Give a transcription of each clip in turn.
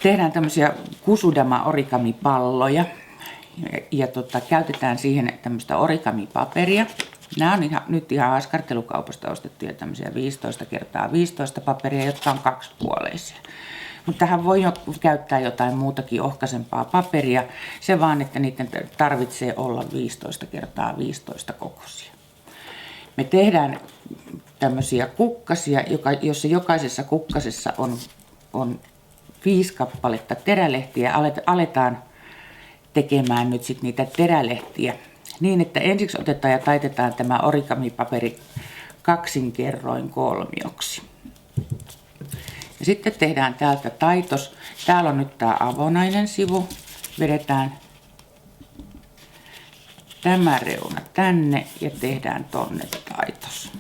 tehdään tämmöisiä kusudama origamipalloja ja käytetään siihen tämmöistä origamipaperia. Nämä on nyt ihan askartelukaupasta ostettuja tämmöisiä 15x15 paperia, jotka on kaksipuoleisia. Mutta tähän voi jo käyttää jotain muutakin ohkaisempaa paperia. Se vaan, että niiden tarvitsee olla 15x15 kokoisia. Me tehdään tämmöisiä kukkasia, jossa jokaisessa kukkasessa on 5 kappaletta terälehtiä. Aletaan tekemään nyt sitten niitä terälehtiä niin, että ensiksi otetaan ja taitetaan tämä origamipaperi 2 kerroin kolmioksi. Ja sitten tehdään täältä taitos. Täällä on nyt tämä avonainen sivu. Vedetään tämä reuna tänne ja tehdään tonne taitos.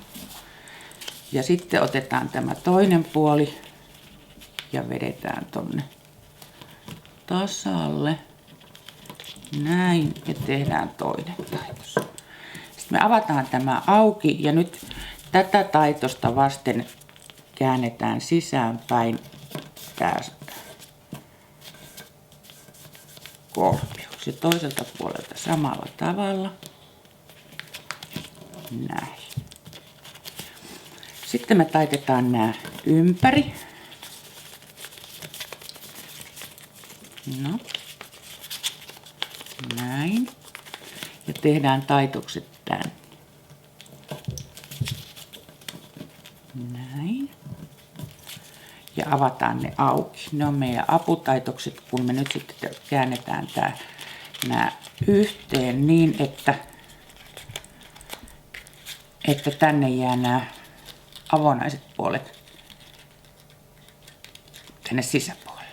Ja sitten otetaan tämä toinen puoli ja vedetään tonne tasalle. Näin ja tehdään toinen taitos. Sitten me avataan tämä auki ja nyt tätä taitosta vasten käännetään sisäänpäin tästä kolmioksi. Toiselta puolelta samalla tavalla. Näin. Sitten me taitetaan nämä ympäri. No. Näin. Ja tehdään taitokset tänne. Näin. Ja avataan ne auki. Ne on meidän aputaitokset, kun me nyt sitten käännetään nämä yhteen niin, että tänne jää nämä avonaiset puolet tänne sisäpuolelle.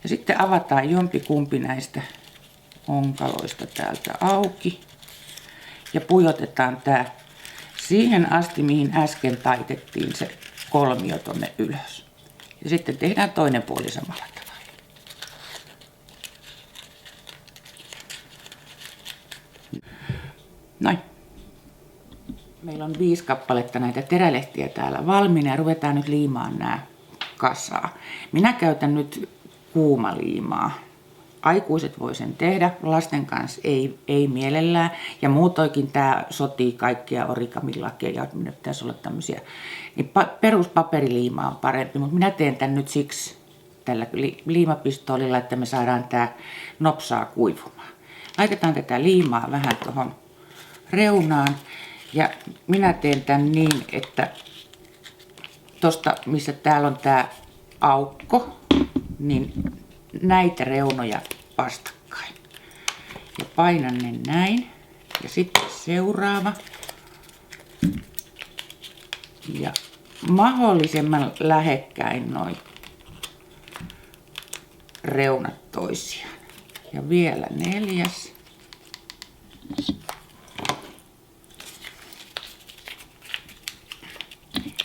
Ja sitten avataan jompikumpi näistä onkaloista täältä auki ja pujotetaan tää siihen asti, mihin äsken taitettiin se kolmio tonne ylös. Ja sitten tehdään toinen puoli samalla tavalla. Noin. Meillä on 5 kappaletta näitä terälehtiä täällä valmiina ja ruvetaan nyt liimaan nämä kasaan. Minä käytän nyt kuumaliimaa. Aikuiset voi sen tehdä, lasten kanssa ei mielellään. Ja muutoinkin tämä sotii kaikkia origamilakeja, että minne pitäisi olla tämmöisiä. Niin peruspaperiliima on parempi, mutta minä teen tämän nyt siksi tällä liimapistoolilla, että me saadaan tämä nopsaa kuivumaan. Laitetaan tätä liimaa vähän tuohon reunaan ja minä teen tämän niin, että tosta missä täällä on tämä aukko, niin näitä reunoja vastakkain. Ja painan ne näin. Ja sitten seuraava. Ja mahdollisimman lähekkäin noin reunat toisiaan. Ja vielä 4.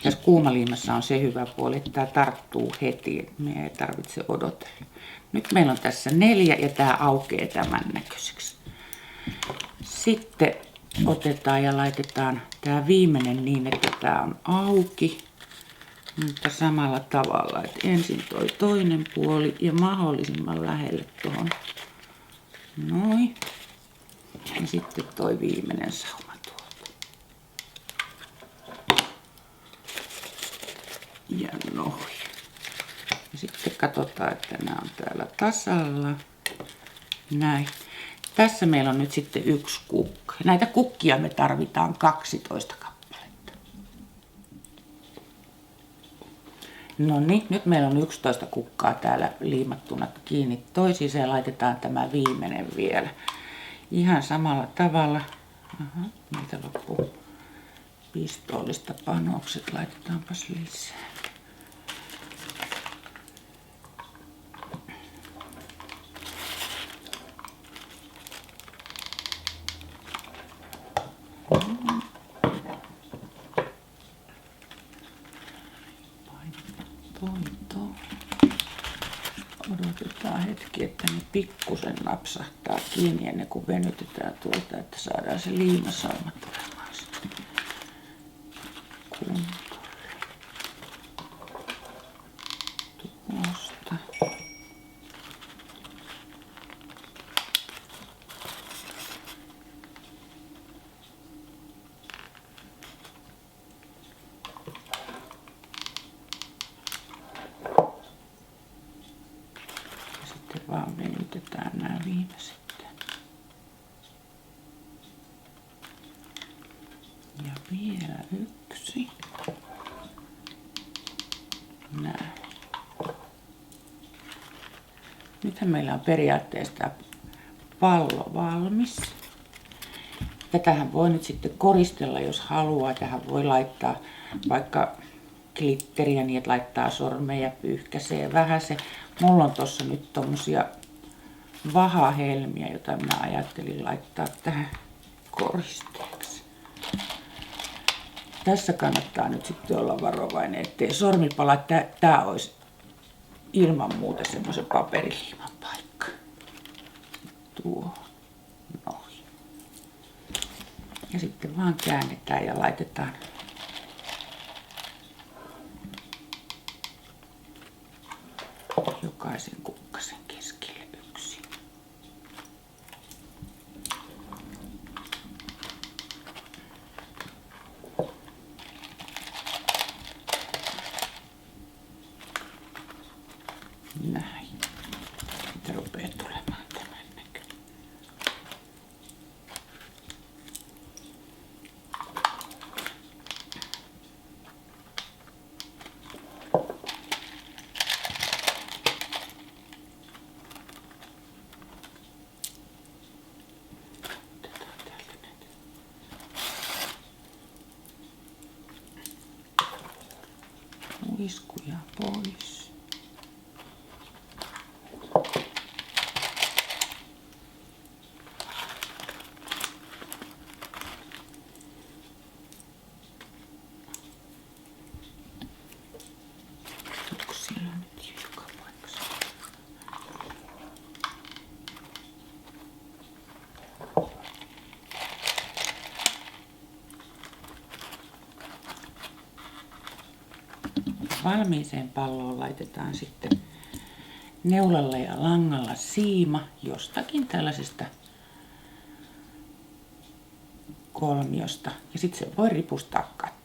Tässä kuumaliimassa on se hyvä puoli, että tämä tarttuu heti. Me ei tarvitse odotella. Nyt meillä on tässä 4 ja tämä aukeaa tämän näköiseksi. Sitten otetaan ja laitetaan tämä viimeinen niin, että tämä on auki. Mutta samalla tavalla, että ensin toi toinen puoli ja mahdollisimman lähelle tuohon. Noin. Ja sitten toi viimeinen sauma tuolta. Ja noin. Ja sitten katsotaan, että nämä on täällä tasalla. Näin. Tässä meillä on nyt sitten 1 kukka. Näitä kukkia me tarvitaan 12 kappaletta. No niin, nyt meillä on 11 kukkaa täällä liimattuna kiinni toisiinsa ja laitetaan tämä viimeinen vielä. Ihan samalla tavalla. Aha, meiltä loppuu pistoolista panokset. Laitetaanpas lisää. Odotetaan hetki, että ne pikkusen napsahtaa kiinni ennen kuin venytetään tuolta, että saadaan se liimasauma tulemaan kuntoon. Tuosta. sitten vaan venytetään nämä viimeiset. Ja vielä yksi. Näin. Nythän meillä on periaatteessa tämä pallo valmis. Tätähän voi nyt sitten koristella, jos haluaa. Tähän voi laittaa vaikka glitteriä niin, että laittaa sormeja pyyhkäisee vähän se. Mulla on tossa nyt tommosia vahahelmiä, joita minä ajattelin laittaa tähän koristeeksi. Tässä kannattaa nyt sitten olla varovainen, ettei sormi pala. Tää olisi ilman muuta semmoisen paperiliiman paikka. Tuo. Noin. Ja sitten vaan käännetään ja laitetaan jokaisen kukkasen keskelle yksi. Näin. Sitten rupeaa tulemaan tämän näköinen. Uiskuja pois. Onko siellä nyt joka paikassa? Valmiiseen palloon laitetaan sitten neulalla ja langalla siima jostakin tällaisesta kolmiosta ja sitten se voi ripustaa kattoon.